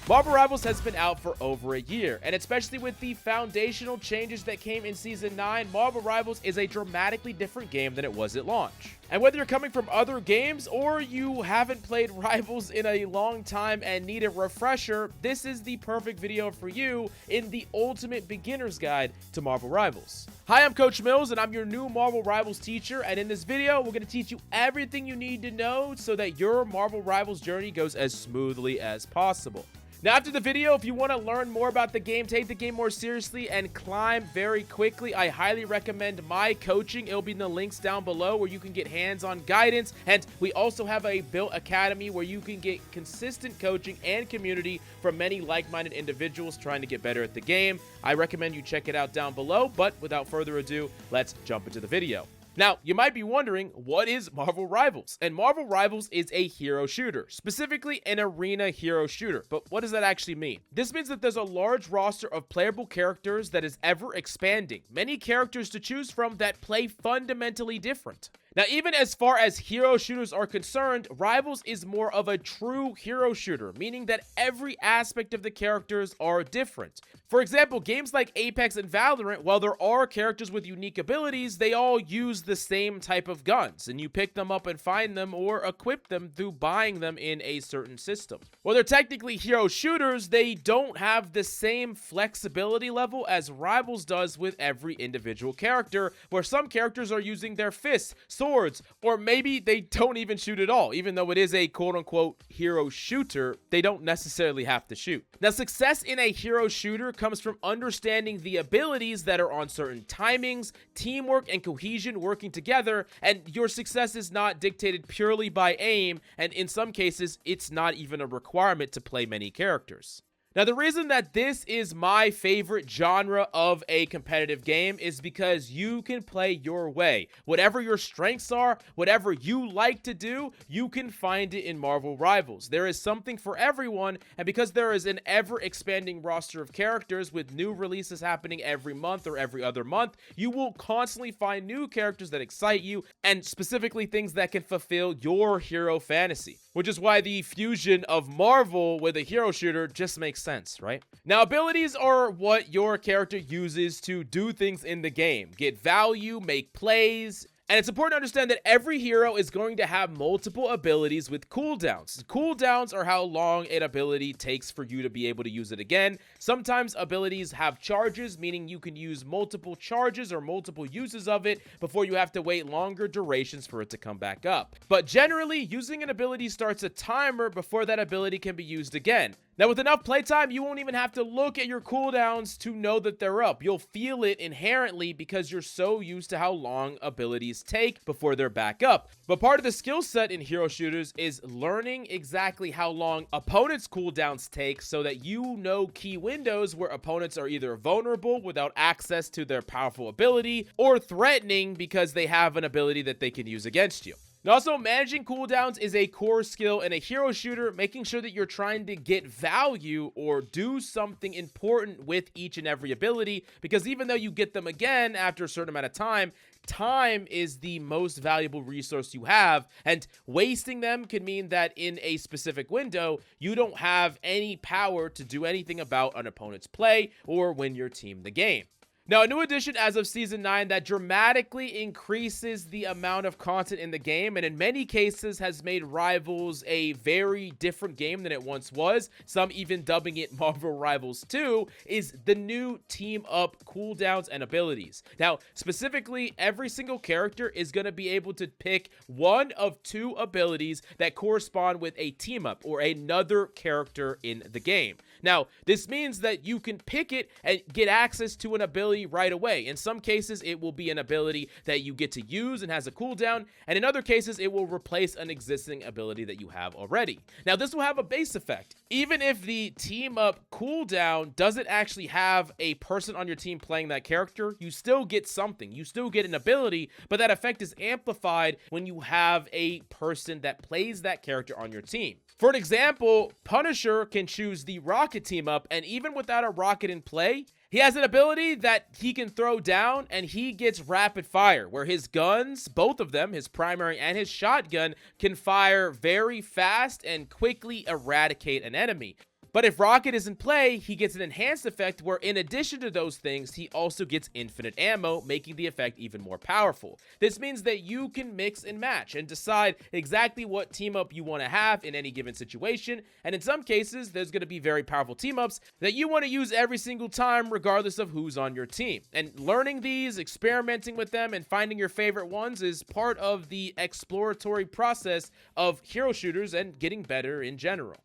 Marvel Rivals has been out for over a year, and especially with the foundational changes that came in Season 9, Marvel Rivals is a dramatically different game than it was at launch. And whether you're coming from other games or you haven't played Rivals in a long time and need a refresher, this is the perfect video for you in the ultimate beginner's guide to Marvel Rivals. Hi, I'm Coach Mills, and I'm your new Marvel Rivals teacher, and in this video, we're going to teach you everything you need to know so that your Marvel Rivals journey goes as smoothly as possible. Now, after the video, if you want to learn more about the game, take the game more seriously, and climb very quickly, I highly recommend my coaching. It'll be in the links down below where you can get hands-on guidance, and we also have a built academy where you can get consistent coaching and community from many like-minded individuals trying to get better at the game. I recommend you check it out down below, but without further ado, let's jump into the video. Now, you might be wondering, what is Marvel Rivals? And Marvel Rivals is a hero shooter, specifically an arena hero shooter. But what does that actually mean? This means that there's a large roster of playable characters that is ever expanding. Many characters to choose from that play fundamentally different. Now, even as far as hero shooters are concerned, Rivals is more of a true hero shooter, meaning that every aspect of the characters are different. For example, games like Apex and Valorant, while there are characters with unique abilities, they all use the same type of guns, and you pick them up and find them or equip them through buying them in a certain system. While they're technically hero shooters, they don't have the same flexibility level as Rivals does with every individual character, where some characters are using their fists, swords, or maybe they don't even shoot at all. Even though it is a quote-unquote hero shooter, they don't necessarily have to shoot. Now, success in a hero shooter comes from understanding the abilities that are on certain timings, teamwork, and cohesion working together, and your success is not dictated purely by aim, and in some cases, it's not even a requirement to play many characters. Now, the reason that this is my favorite genre of a competitive game is because you can play your way. Whatever your strengths are, whatever you like to do, you can find it in Marvel Rivals. There is something for everyone, and because there is an ever-expanding roster of characters with new releases happening every month or every other month, you will constantly find new characters that excite you, and specifically things that can fulfill your hero fantasy. Which is why the fusion of Marvel with a hero shooter just makes sense, right? Now, abilities are what your character uses to do things in the game. Get value, make plays. And it's important to understand that every hero is going to have multiple abilities with cooldowns. Cooldowns are how long an ability takes for you to be able to use it again. Sometimes abilities have charges, meaning you can use multiple charges or multiple uses of it before you have to wait longer durations for it to come back up. But generally, using an ability starts a timer before that ability can be used again. Now, with enough playtime, you won't even have to look at your cooldowns to know that they're up. You'll feel it inherently because you're so used to how long abilities take before they're back up. But part of the skill set in hero shooters is learning exactly how long opponents' cooldowns take so that you know key windows where opponents are either vulnerable without access to their powerful ability or threatening because they have an ability that they can use against you. And also, managing cooldowns is a core skill in a hero shooter, making sure that you're trying to get value or do something important with each and every ability, because even though you get them again after a certain amount of time, time is the most valuable resource you have, and wasting them can mean that in a specific window, you don't have any power to do anything about an opponent's play or win your team the game. Now, a new addition as of Season 9 that dramatically increases the amount of content in the game, and in many cases has made Rivals a very different game than it once was, some even dubbing it Marvel Rivals 2, is the new team-up cooldowns and abilities. Now, specifically, every single character is going to be able to pick one of two abilities that correspond with a team-up or another character in the game. Now, this means that you can pick it and get access to an ability right away. In some cases, it will be an ability that you get to use and has a cooldown, and in other cases, it will replace an existing ability that you have already. Now, this will have a base effect. Even if the team up cooldown doesn't actually have a person on your team playing that character, you still get something. You still get an ability, but that effect is amplified when you have a person that plays that character on your team. For an example, Punisher can choose the Rocket team up, and even without a Rocket in play, he has an ability that he can throw down, and he gets rapid fire, where his guns, both of them, his primary and his shotgun, can fire very fast and quickly eradicate an enemy. But if Rocket is in play, he gets an enhanced effect where in addition to those things, he also gets infinite ammo, making the effect even more powerful. This means that you can mix and match and decide exactly what team up you want to have in any given situation, and in some cases, there's going to be very powerful team ups that you want to use every single time regardless of who's on your team. And learning these, experimenting with them, and finding your favorite ones is part of the exploratory process of hero shooters and getting better in general.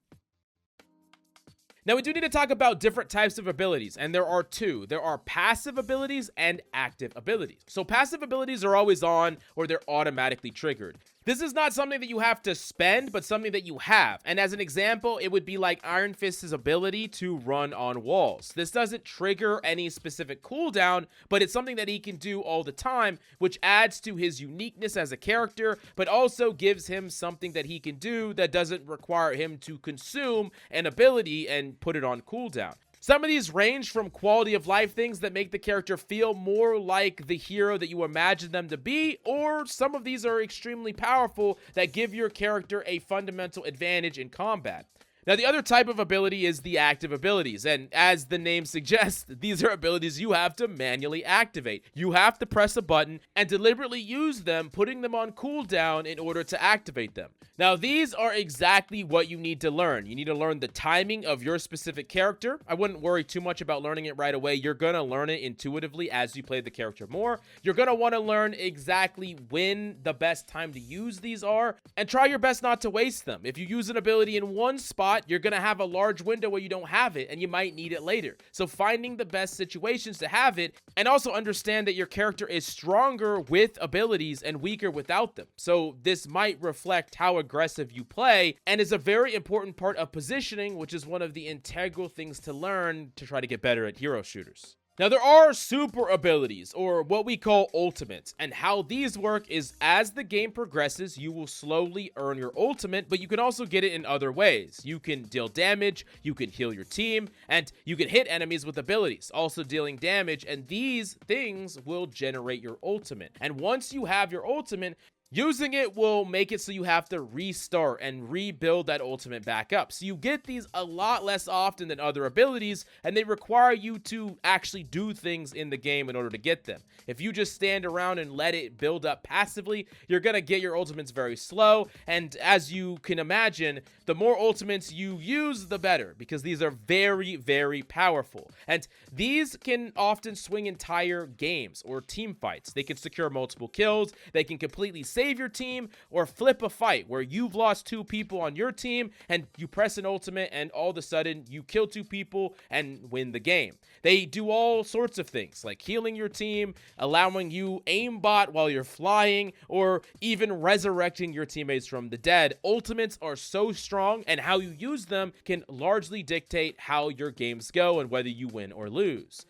Now, we do need to talk about different types of abilities, and there are two. There are passive abilities and active abilities. So passive abilities are always on, or they're automatically triggered. This is not something that you have to spend, but something that you have. And as an example, it would be like Iron Fist's ability to run on walls. This doesn't trigger any specific cooldown, but it's something that he can do all the time, which adds to his uniqueness as a character, but also gives him something that he can do that doesn't require him to consume an ability and put it on cooldown. Some of these range from quality of life things that make the character feel more like the hero that you imagine them to be, or some of these are extremely powerful that give your character a fundamental advantage in combat. Now, the other type of ability is the active abilities, and as the name suggests, these are abilities you have to manually activate. You have to press a button and deliberately use them, putting them on cooldown in order to activate them. Now, these are exactly what you need to learn. You need to learn the timing of your specific character. I wouldn't worry too much about learning it right away. You're going to learn it intuitively as you play the character more. You're going to want to learn exactly when the best time to use these are, and try your best not to waste them. If you use an ability in one spot, you're going to have a large window where you don't have it, and you might need it later. So finding the best situations to have it, and also understand that your character is stronger with abilities and weaker without them. So this might reflect how aggressive you play, and is a very important part of positioning, which is one of the integral things to learn to try to get better at hero shooters. Now, there are super abilities, or what we call ultimates, and how these work is as the game progresses, you will slowly earn your ultimate, but you can also get it in other ways. You can deal damage, you can heal your team, and you can hit enemies with abilities, also dealing damage, and these things will generate your ultimate. And once you have your ultimate, using it will make it so you have to restart and rebuild that ultimate back up. So you get these a lot less often than other abilities, and they require you to actually do things in the game in order to get them. If you just stand around and let it build up passively, you're going to get your ultimates very slow, and as you can imagine, the more ultimates you use, the better, because these are very, very powerful. And these can often swing entire games or team fights. They can secure multiple kills, they can completely save your team, or flip a fight where you've lost 2 people on your team and you press an ultimate and all of a sudden you kill 2 people and win the game. They do all sorts of things like healing your team, allowing you aimbot while you're flying, or even resurrecting your teammates from the dead. Ultimates are so strong, and how you use them can largely dictate how your games go and whether you win or lose.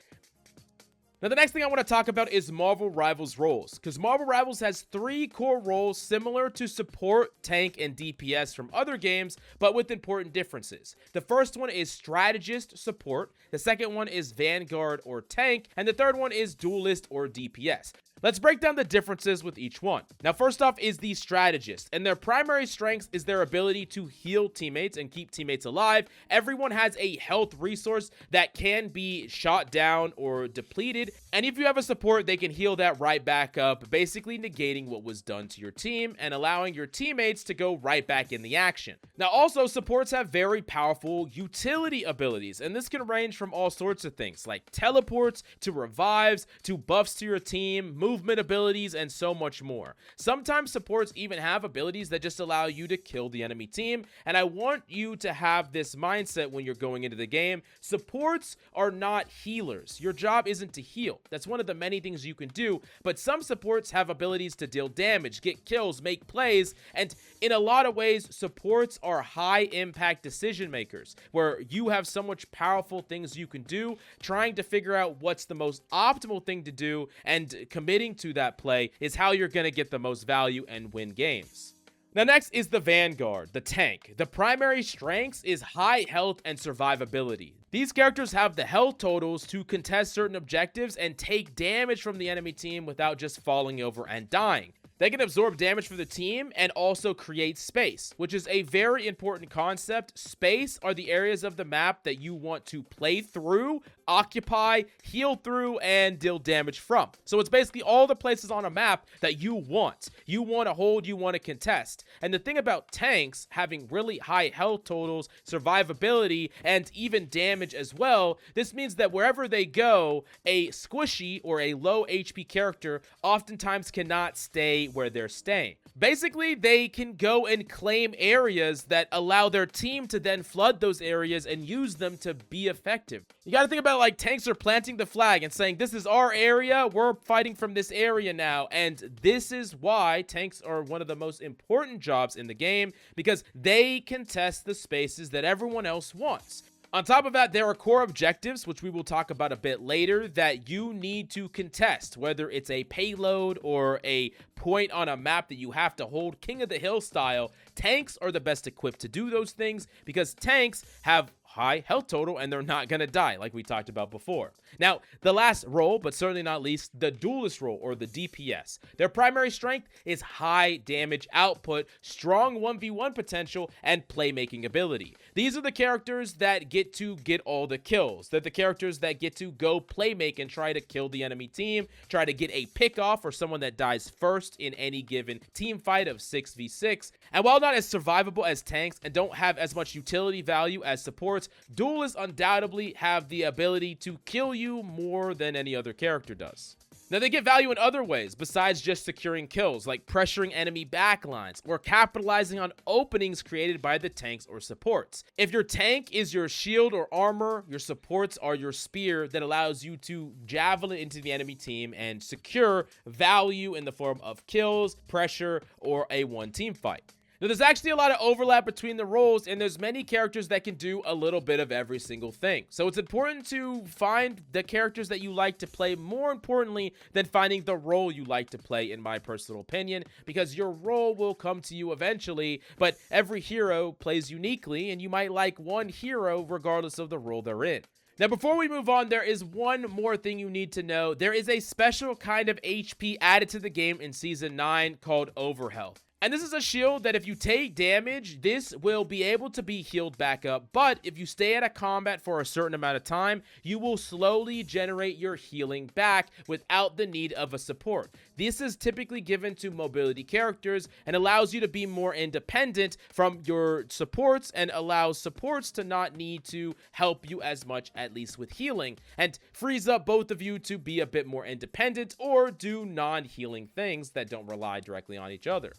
Now, the next thing I want to talk about is Marvelrivals roles, because Marvelrivals has 3 core roles similar to support, tank, and DPS from other games, but with important differences. The first one is strategist support, the second one is vanguard or tank, and the third one is duelist or DPS. Let's break down the differences with each one. Now, first off is the strategist, and their primary strength is their ability to heal teammates and keep teammates alive. Everyone has a health resource that can be shot down or depleted, and if you have a support, they can heal that right back up, basically negating what was done to your team and allowing your teammates to go right back in the action. Now, also, supports have very powerful utility abilities, and this can range from all sorts of things, like teleports, to revives, to buffs to your team, movement abilities, and so much more. Sometimes supports even have abilities that just allow you to kill the enemy team, and I want you to have this mindset when you're going into the game. Supports are not healers. Your job isn't to heal. That's one of the many things you can do, but some supports have abilities to deal damage, get kills, make plays, and in a lot of ways, supports are high impact decision makers, where you have so much powerful things you can do, trying to figure out what's the most optimal thing to do, and committing to that play is how you're going to get the most value and win games. Now, next is the Vanguard, the tank. The primary strengths is high health and survivability. These characters have the health totals to contest certain objectives and take damage from the enemy team without just falling over and dying. They can absorb damage for the team and also create space, which is a very important concept. Space are the areas of the map that you want to play through, occupy, heal through, and deal damage from. So it's basically all the places on a map that you want. You want to hold, you want to contest. And the thing about tanks having really high health totals, survivability, and even damage as well, this means that wherever they go, a squishy or a low HP character oftentimes cannot stay where they're staying. Basically, they can go and claim areas that allow their team to then flood those areas and use them to be effective. You got to think about like tanks are planting the flag and saying, this is our area, we're fighting from this area now. And this is why tanks are one of the most important jobs in the game, because they contest the spaces that everyone else wants. On top of that, there are core objectives, which we will talk about a bit later, that you need to contest, whether it's a payload or a point on a map that you have to hold King of the Hill style. Tanks are the best equipped to do those things because tanks have high health total and they're not gonna die, like we talked about before. Now, the last role, but certainly not least, the duelist role, or the DPS. Their primary strength is high damage output, strong 1v1 potential, and playmaking ability. These are the characters that get to get all the kills. They're the characters that get to go playmake and try to kill the enemy team, try to get a pick off or someone that dies first in any given team fight of 6v6. And while not as survivable as tanks and don't have as much utility value as supports, duelists undoubtedly have the ability to kill you more than any other character does. Now, they get value in other ways besides just securing kills, like pressuring enemy backlines or capitalizing on openings created by the tanks or supports. If your tank is your shield or armor, your supports are your spear that allows you to javelin into the enemy team and secure value in the form of kills, pressure, or a one-team fight. Now, there's actually a lot of overlap between the roles, and there's many characters that can do a little bit of every single thing. So it's important to find the characters that you like to play, more importantly than finding the role you like to play, in my personal opinion, because your role will come to you eventually, but every hero plays uniquely, and you might like one hero regardless of the role they're in. Now, before we move on, there is one more thing you need to know. There is a special kind of HP added to the game in Season 9 called Overhealth. And this is a shield that if you take damage, this will be able to be healed back up. But if you stay out of combat for a certain amount of time, you will slowly generate your healing back without the need of a support. This is typically given to mobility characters and allows you to be more independent from your supports and allows supports to not need to help you as much, at least with healing, and frees up both of you to be a bit more independent or do non-healing things that don't rely directly on each other.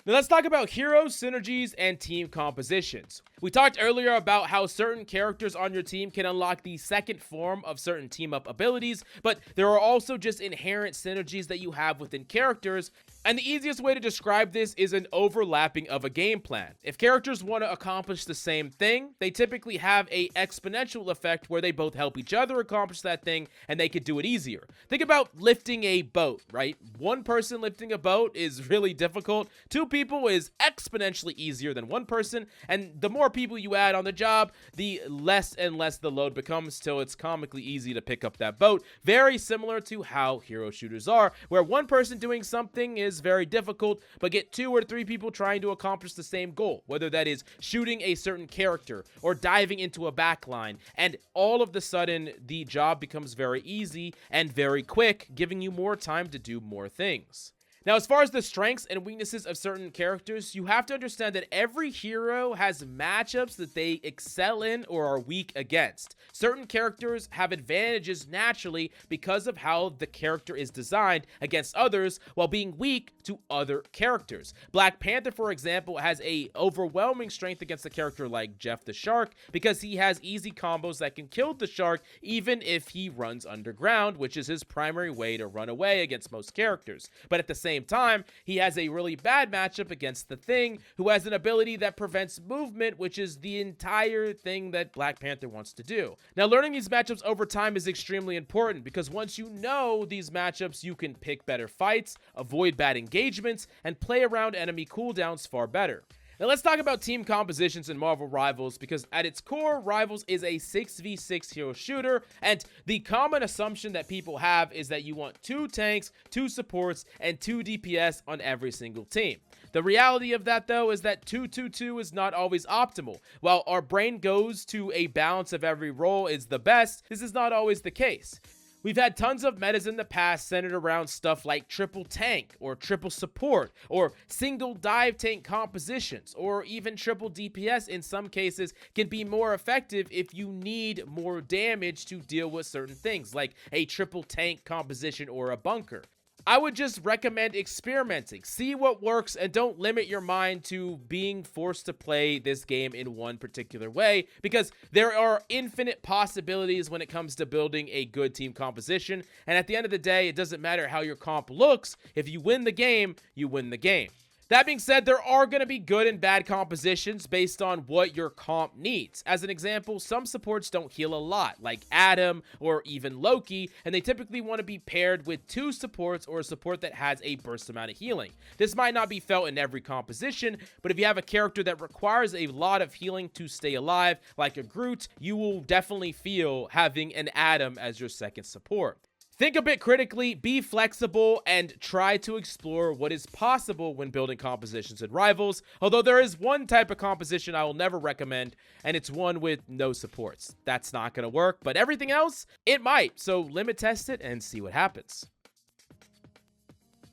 Now let's talk about heroes, synergies, and team compositions. We talked earlier about how certain characters on your team can unlock the second form of certain team-up abilities, but there are also just inherent synergies that you have within characters, and the easiest way to describe this is an overlapping of a game plan. If characters want to accomplish the same thing, they typically have an exponential effect where they both help each other accomplish that thing, and they could do it easier. Think about lifting a boat, right? One person lifting a boat is really difficult. Two people is exponentially easier than one person, and the more people you add on the job, the less and less the load becomes till it's comically easy to pick up that boat. Very similar to how hero shooters are, where one person doing something is very difficult, but get 2 or 3 people trying to accomplish the same goal, whether that is shooting a certain character or diving into a backline, and all of the sudden the job becomes very easy and very quick, giving you more time to do more things. Now, as far as the strengths and weaknesses of certain characters, you have to understand that every hero has matchups that they excel in or are weak against. Certain characters have advantages naturally because of how the character is designed against others while being weak to other characters. Black Panther, for example, has a overwhelming strength against a character like Jeff the Shark because he has easy combos that can kill the shark even if he runs underground, which is his primary way to run away against most characters. But at the same time, he has a really bad matchup against the Thing, who has an ability that prevents movement, which is the entire thing that Black Panther wants to do. Now, learning these matchups over time is extremely important because once you know these matchups, you can pick better fights, avoid bad engagements, and play around enemy cooldowns far better. Now let's talk about team compositions in Marvel Rivals, because at its core, Rivals is a 6v6 hero shooter, and the common assumption that people have is that you want 2 tanks, 2 supports, and 2 DPS on every single team. The reality of that, though, is that 2-2-2 is not always optimal. While our brain goes to a balance of every role is the best, this is not always the case. We've had tons of metas in the past centered around stuff like triple tank, or triple support, or single dive tank compositions, or even triple DPS in some cases can be more effective if you need more damage to deal with certain things, like a triple tank composition or a bunker. I would just recommend experimenting, see what works, and don't limit your mind to being forced to play this game in one particular way, because there are infinite possibilities when it comes to building a good team composition, and at the end of the day, it doesn't matter how your comp looks. If you win the game, you win the game. That being said, there are going to be good and bad compositions based on what your comp needs. As an example, some supports don't heal a lot, like Adam or even Loki, and they typically want to be paired with 2 supports or a support that has a burst amount of healing. This might not be felt in every composition, but if you have a character that requires a lot of healing to stay alive, like a Groot, you will definitely feel having an Adam as your second support. Think a bit critically, be flexible, and try to explore what is possible when building compositions in Rivals, although there is one type of composition I will never recommend, and it's one with no supports. That's not going to work, but everything else, it might, so limit test it and see what happens.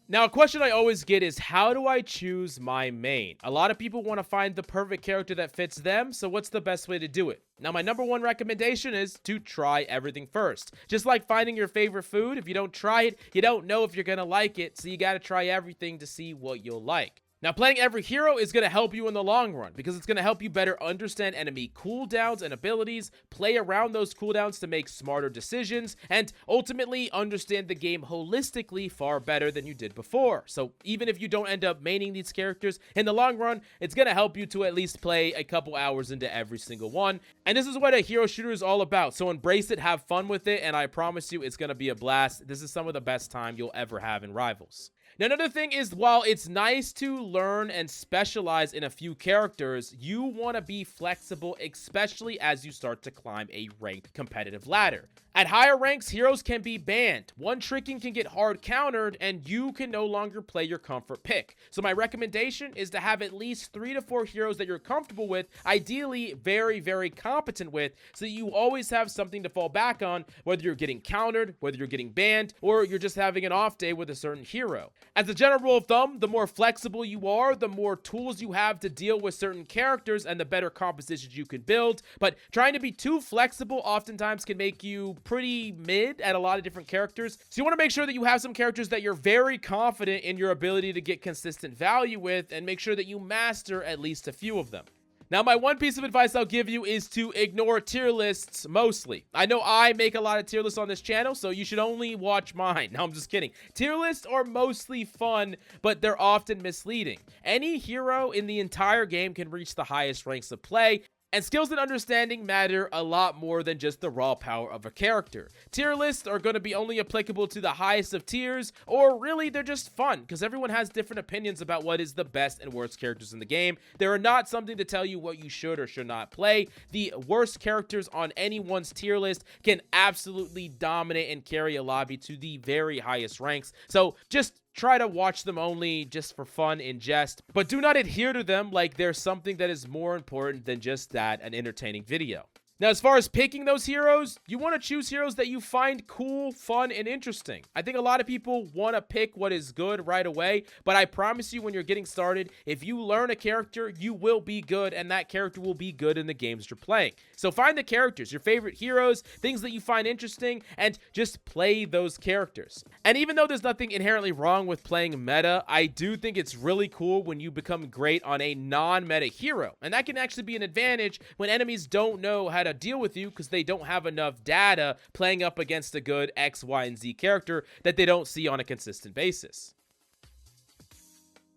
Now, a question I always get is, how do I choose my main? A lot of people want to find the perfect character that fits them, so what's the best way to do it? Now, my number one recommendation is to try everything first. Just like finding your favorite food, if you don't try it, you don't know if you're going to like it, so you got to try everything to see what you'll like. Now, playing every hero is going to help you in the long run, because it's going to help you better understand enemy cooldowns and abilities, play around those cooldowns to make smarter decisions, and ultimately understand the game holistically far better than you did before. So even if you don't end up maining these characters, in the long run, it's going to help you to at least play a couple hours into every single one. And this is what a hero shooter is all about. So embrace it, have fun with it, and I promise you it's going to be a blast. This is some of the best time you'll ever have in Rivals. Now, another thing is, while it's nice to learn and specialize in a few characters, you want to be flexible, especially as you start to climb a ranked competitive ladder. At higher ranks, heroes can be banned, one tricking can get hard countered, and you can no longer play your comfort pick. So my recommendation is to have at least 3 to 4 heroes that you're comfortable with, ideally very, very competent with, so you always have something to fall back on, whether you're getting countered, whether you're getting banned, or you're just having an off day with a certain hero. As a general rule of thumb, the more flexible you are, the more tools you have to deal with certain characters, and the better compositions you can build. But trying to be too flexible oftentimes can make you pretty mid at a lot of different characters. So you want to make sure that you have some characters that you're very confident in your ability to get consistent value with, and make sure that you master at least a few of them. Now, my one piece of advice I'll give you is to ignore tier lists mostly. I know I make a lot of tier lists on this channel, so you should only watch mine. No, I'm just kidding. Tier lists are mostly fun, but they're often misleading. Any hero in the entire game can reach the highest ranks of play, and skills and understanding matter a lot more than just the raw power of a character. Tier lists are going to be only applicable to the highest of tiers, or really they're just fun, because everyone has different opinions about what is the best and worst characters in the game. They are not something to tell you what you should or should not play. The worst characters on anyone's tier list can absolutely dominate and carry a lobby to the very highest ranks. So just try to watch them only just for fun and jest, but do not adhere to them like there's something that is more important than just that, an entertaining video. Now, as far as picking those heroes, you want to choose heroes that you find cool, fun, and interesting. I think a lot of people want to pick what is good right away, but I promise you when you're getting started, if you learn a character, you will be good, and that character will be good in the games you're playing. So find the characters, your favorite heroes, things that you find interesting, and just play those characters. And even though there's nothing inherently wrong with playing meta, I do think it's really cool when you become great on a non-meta hero. And that can actually be an advantage when enemies don't know how to deal with you because they don't have enough data playing up against a good X, Y, and Z character that they don't see on a consistent basis.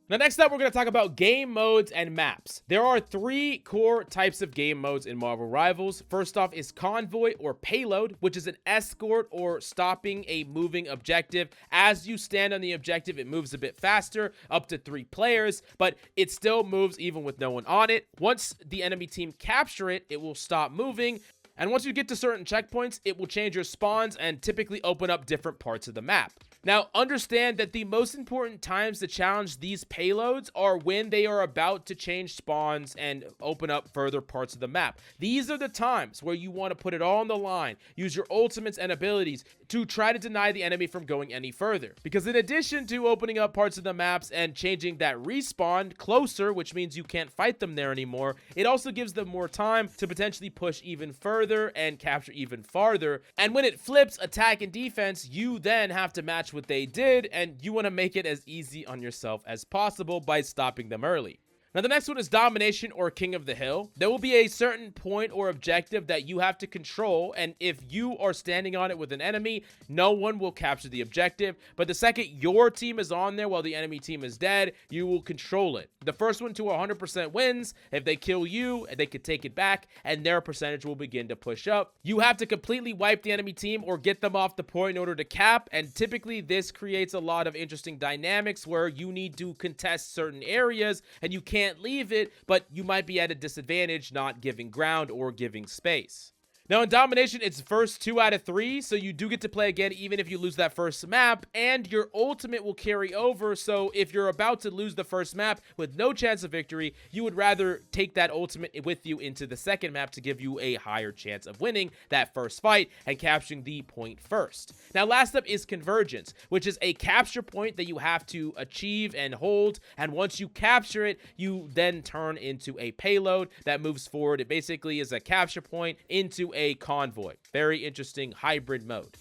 Now, next up, we're going to talk about game modes and maps. There are 3 core types of game modes in Marvel Rivals. First off is Convoy or Payload, which is an escort or stopping a moving objective. As you stand on the objective, it moves a bit faster, up to 3 players, but it still moves even with no one on it. Once the enemy team capture it, it will stop moving. And once you get to certain checkpoints, it will change your spawns and typically open up different parts of the map. Now, understand that the most important times to challenge these payloads are when they are about to change spawns and open up further parts of the map. These are the times where you want to put it all on the line, use your ultimates and abilities to try to deny the enemy from going any further. Because in addition to opening up parts of the maps and changing that respawn closer, which means you can't fight them there anymore, it also gives them more time to potentially push even further and capture even farther. And when it flips attack and defense, you then have to match what they did, and you want to make it as easy on yourself as possible by stopping them early. Now, the next one is Domination or King of the Hill. There will be a certain point or objective that you have to control, and if you are standing on it with an enemy, no one will capture the objective. But the second your team is on there while the enemy team is dead, you will control it. The first one to 100% wins. If they kill you, they could take it back, and their percentage will begin to push up. You have to completely wipe the enemy team or get them off the point in order to cap, and typically this creates a lot of interesting dynamics where you need to contest certain areas, and you can't leave it, but you might be at a disadvantage not giving ground or giving space. Now, in Domination, it's first 2 out of 3, so you do get to play again even if you lose that first map, and your ultimate will carry over, so if you're about to lose the first map with no chance of victory, you would rather take that ultimate with you into the second map to give you a higher chance of winning that first fight and capturing the point first. Now, last up is Convergence, which is a capture point that you have to achieve and hold, and once you capture it, you then turn into a payload that moves forward. It basically is a capture point into a convoy. Very interesting hybrid mode.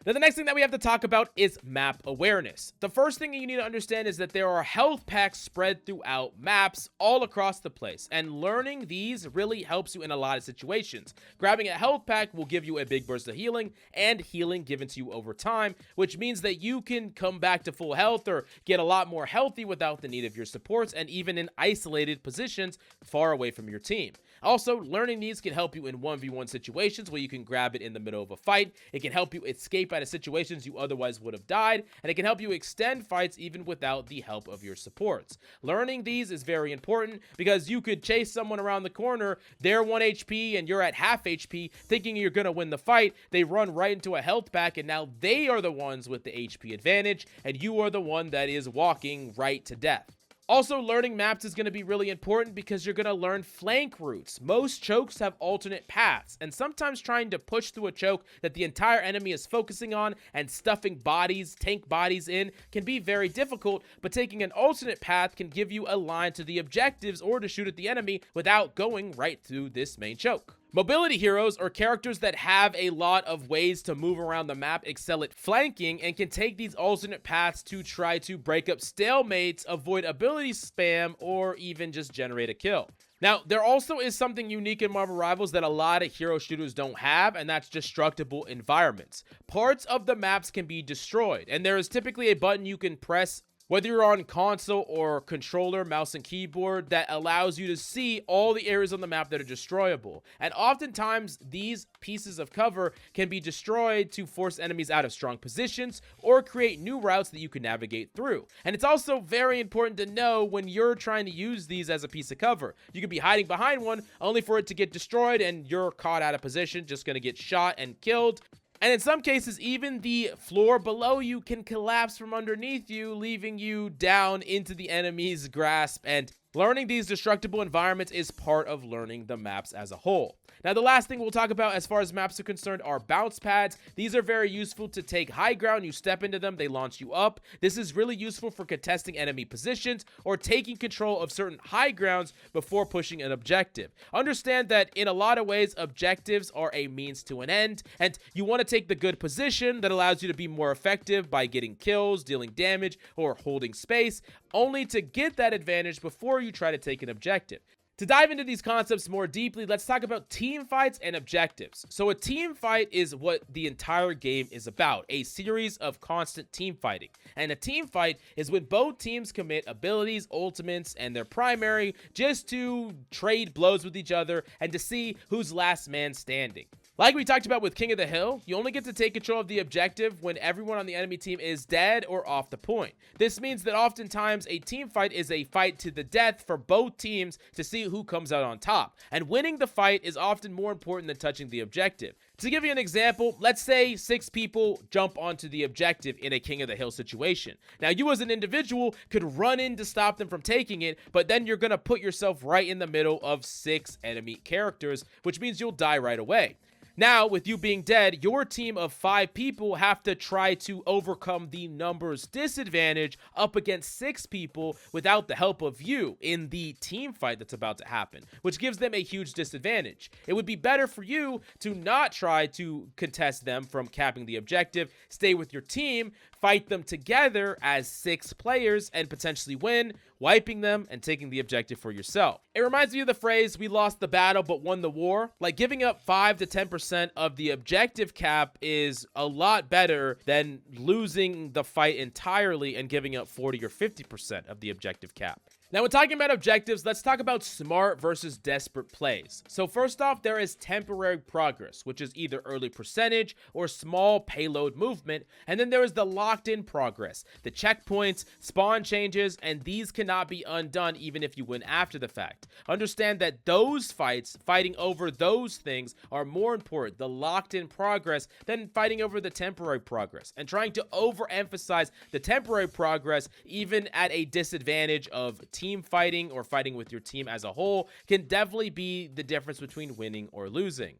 Now, the next thing that we have to talk about is map awareness. The first thing you need to understand is that there are health packs spread throughout maps all across the place, and learning these really helps you in a lot of situations. Grabbing a health pack will give you a big burst of healing, and healing given to you over time, which means that you can come back to full health or get a lot more healthy without the need of your supports, and even in isolated positions far away from your team. Also, learning these can help you in 1v1 situations where you can grab it in the middle of a fight. It can help you escape out of situations you otherwise would have died, and it can help you extend fights even without the help of your supports. Learning these is very important because you could chase someone around the corner, they're 1 HP and you're at half HP, thinking you're going to win the fight. They run right into a health pack, and now they are the ones with the HP advantage, and you are the one that is walking right to death. Also, learning maps is going to be really important because you're going to learn flank routes. Most chokes have alternate paths, and sometimes trying to push through a choke that the entire enemy is focusing on and stuffing bodies, tank bodies in can be very difficult, but taking an alternate path can give you a line to the objectives or to shoot at the enemy without going right through this main choke. Mobility heroes are characters that have a lot of ways to move around the map, excel at flanking, and can take these alternate paths to try to break up stalemates, avoid ability spam, or even just generate a kill. Now, there also is something unique in Marvel Rivals that a lot of hero shooters don't have, and that's destructible environments. Parts of the maps can be destroyed, and there is typically a button you can press whether you're on console or controller, mouse and keyboard, that allows you to see all the areas on the map that are destroyable. And oftentimes, these pieces of cover can be destroyed to force enemies out of strong positions or create new routes that you can navigate through. And it's also very important to know when you're trying to use these as a piece of cover. You could be hiding behind one only for it to get destroyed and you're caught out of position, just going to get shot and killed. And in some cases, even the floor below you can collapse from underneath you, leaving you down into the enemy's grasp. And learning these destructible environments is part of learning the maps as a whole. Now, the last thing we'll talk about as far as maps are concerned are bounce pads. These are very useful to take high ground. You step into them, they launch you up. This is really useful for contesting enemy positions or taking control of certain high grounds before pushing an objective. Understand that in a lot of ways, objectives are a means to an end, and you want to take the good position that allows you to be more effective by getting kills, dealing damage, or holding space, only to get that advantage before you try to take an objective. To dive into these concepts more deeply, let's talk about team fights and objectives. So a team fight is what the entire game is about, a series of constant team fighting. And a team fight is when both teams commit abilities, ultimates, and their primary just to trade blows with each other and to see who's last man standing. Like we talked about with King of the Hill, you only get to take control of the objective when everyone on the enemy team is dead or off the point. This means that oftentimes a team fight is a fight to the death for both teams to see who comes out on top. And winning the fight is often more important than touching the objective. To give you an example, let's say 6 people jump onto the objective in a King of the Hill situation. Now, you as an individual could run in to stop them from taking it, but then you're going to put yourself right in the middle of 6 enemy characters, which means you'll die right away. Now, with you being dead, your team of 5 people have to try to overcome the numbers disadvantage up against 6 people without the help of you in the team fight that's about to happen, which gives them a huge disadvantage. It would be better for you to not try to contest them from capping the objective, stay with your team, fight them together as 6 players and potentially win, wiping them and taking the objective for yourself. It reminds me of the phrase, "we lost the battle but won the war." Like, giving up 5 to 10% of the objective cap is a lot better than losing the fight entirely and giving up 40 or 50% of the objective cap. Now, when talking about objectives, let's talk about smart versus desperate plays. So first off, there is temporary progress, which is either early percentage or small payload movement. And then there is the locked-in progress, the checkpoints, spawn changes, and these cannot be undone even if you win after the fact. Understand that those fights, fighting over those things, are more important, the locked-in progress, than fighting over the temporary progress. And trying to overemphasize the temporary progress, even at a disadvantage of team fighting or fighting with your team as a whole, can definitely be the difference between winning or losing.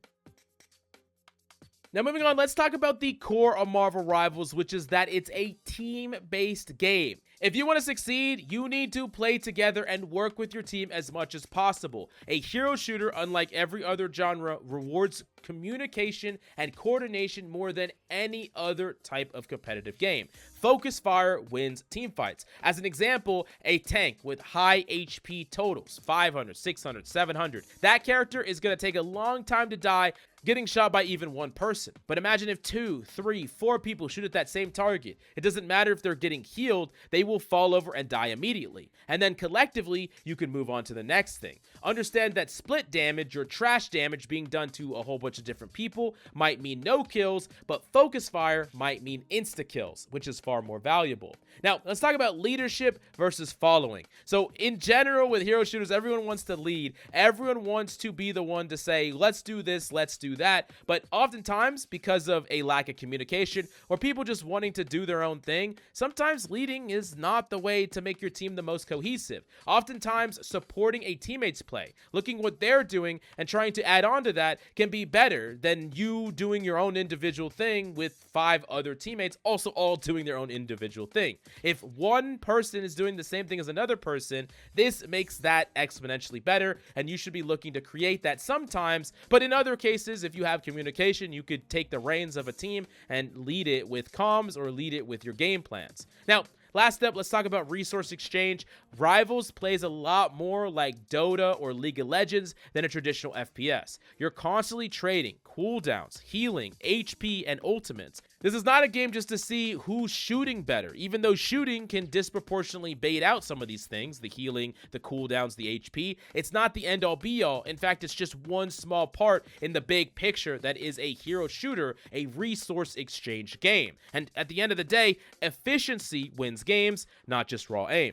Now, moving on, let's talk about the core of Marvel Rivals, which is that it's a team-based game. If you want to succeed, you need to play together and work with your team as much as possible. A hero shooter, unlike every other genre, rewards communication and coordination more than any other type of competitive game. Focus fire wins team fights. As an example, a tank with high HP totals, 500, 600, 700. That character is going to take a long time to die, getting shot by even one person. But imagine if 2, 3, 4 people shoot at that same target. It doesn't matter if they're getting healed, they will fall over and die immediately. And then collectively, you can move on to the next thing. Understand that split damage or trash damage being done to a whole bunch of different people might mean no kills, but focus fire might mean insta kills, which is far more valuable. Now, let's talk about leadership versus following. So in general, with hero shooters, everyone wants to lead. Everyone wants to be the one to say, let's do this, let's do that. But oftentimes, because of a lack of communication or people just wanting to do their own thing, sometimes leading is not the way to make your team the most cohesive. Oftentimes, supporting a teammate's play, looking what they're doing and trying to add on to that can be better than you doing your own individual thing with 5 other teammates also all doing their own individual thing. If one person is doing the same thing as another person, this makes that exponentially better, and you should be looking to create that sometimes. But in other cases, if you have communication, you could take the reins of a team and lead it with comms or lead it with your game plans. Now, last up, let's talk about resource exchange. Rivals plays a lot more like Dota or League of Legends than a traditional FPS. You're constantly trading cooldowns, healing, HP, and ultimates. This is not a game just to see who's shooting better, even though shooting can disproportionately bait out some of these things, the healing, the cooldowns, the HP. It's not the end-all be-all. In fact, it's just one small part in the big picture that is a hero shooter, a resource exchange game. And at the end of the day, efficiency wins games, not just raw aim.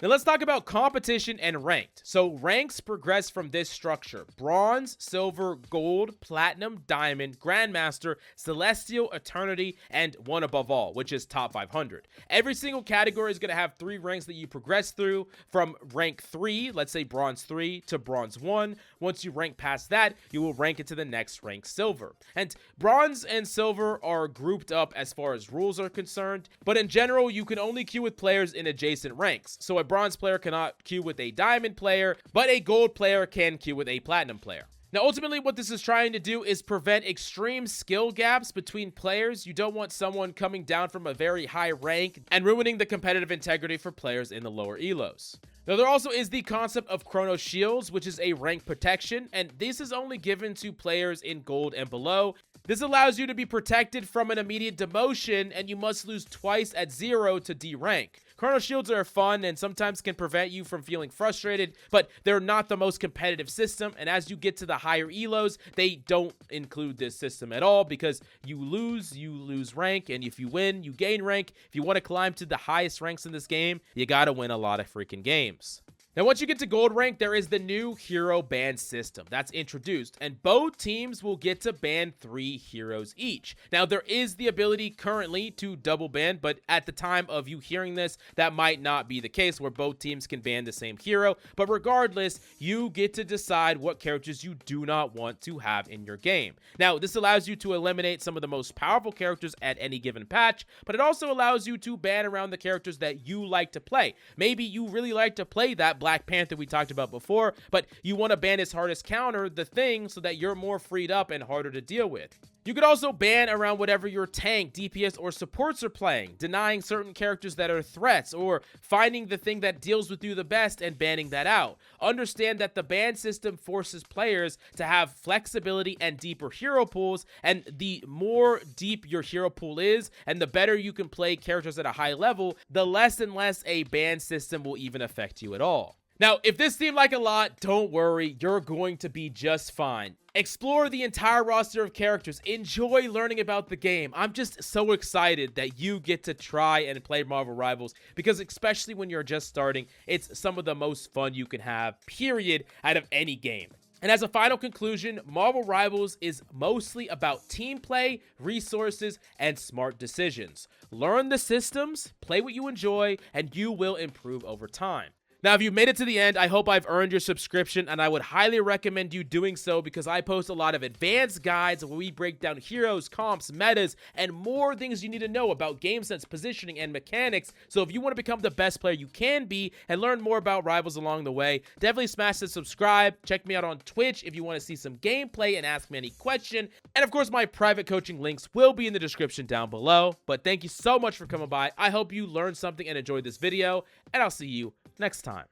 Now let's talk about competition and ranked. So ranks progress from this structure: bronze, silver, gold, platinum, diamond, grandmaster, celestial, eternity, and one above all, which is top 500. Every single category is going to have 3 ranks that you progress through, from rank 3, let's say bronze 3, to bronze 1. Once you rank past that, you will rank it to the next rank, silver. And bronze and silver are grouped up as far as rules are concerned, but in general, you can only queue with players in adjacent ranks. So a bronze player cannot queue with a diamond player, but a gold player can queue with a platinum player. Now, ultimately, what this is trying to do is prevent extreme skill gaps between players. You don't want someone coming down from a very high rank and ruining the competitive integrity for players in the lower elos. Now, there also is the concept of Chrono Shields, which is a rank protection, and this is only given to players in gold and below. This allows you to be protected from an immediate demotion, and you must lose twice at 0 to D-rank. Chrono Shields are fun and sometimes can prevent you from feeling frustrated, but they're not the most competitive system, and as you get to the higher elos, they don't include this system at all because you lose rank, and if you win, you gain rank. If you want to climb to the highest ranks in this game, you gotta win a lot of freaking games. Now, once you get to gold rank, there is the new hero ban system that's introduced, and both teams will get to ban 3 heroes each. Now, there is the ability currently to double ban, but at the time of you hearing this, that might not be the case where both teams can ban the same hero. But regardless, you get to decide what characters you do not want to have in your game. Now, this allows you to eliminate some of the most powerful characters at any given patch, but it also allows you to ban around the characters that you like to play. Maybe you really like to play that Black Panther we talked about before, but you want to ban his hardest counter, the Thing, so that you're more freed up and harder to deal with. You could also ban around whatever your tank, DPS, or supports are playing, denying certain characters that are threats, or finding the thing that deals with you the best and banning that out. Understand that the ban system forces players to have flexibility and deeper hero pools, and the more deep your hero pool is, and the better you can play characters at a high level, the less and less a ban system will even affect you at all. Now, if this seemed like a lot, don't worry, you're going to be just fine. Explore the entire roster of characters. Enjoy learning about the game. I'm just so excited that you get to try and play Marvel Rivals because especially when you're just starting, it's some of the most fun you can have, period, out of any game. And as a final conclusion, Marvel Rivals is mostly about team play, resources, and smart decisions. Learn the systems, play what you enjoy, and you will improve over time. Now, if you've made it to the end, I hope I've earned your subscription, and I would highly recommend you doing so because I post a lot of advanced guides where we break down heroes, comps, metas, and more things you need to know about game sense, positioning, and mechanics. So if you want to become the best player you can be and learn more about Rivals along the way, definitely smash the subscribe. Check me out on Twitch if you want to see some gameplay and ask me any question. And of course, my private coaching links will be in the description down below. But thank you so much for coming by. I hope you learned something and enjoyed this video, and I'll see you next time.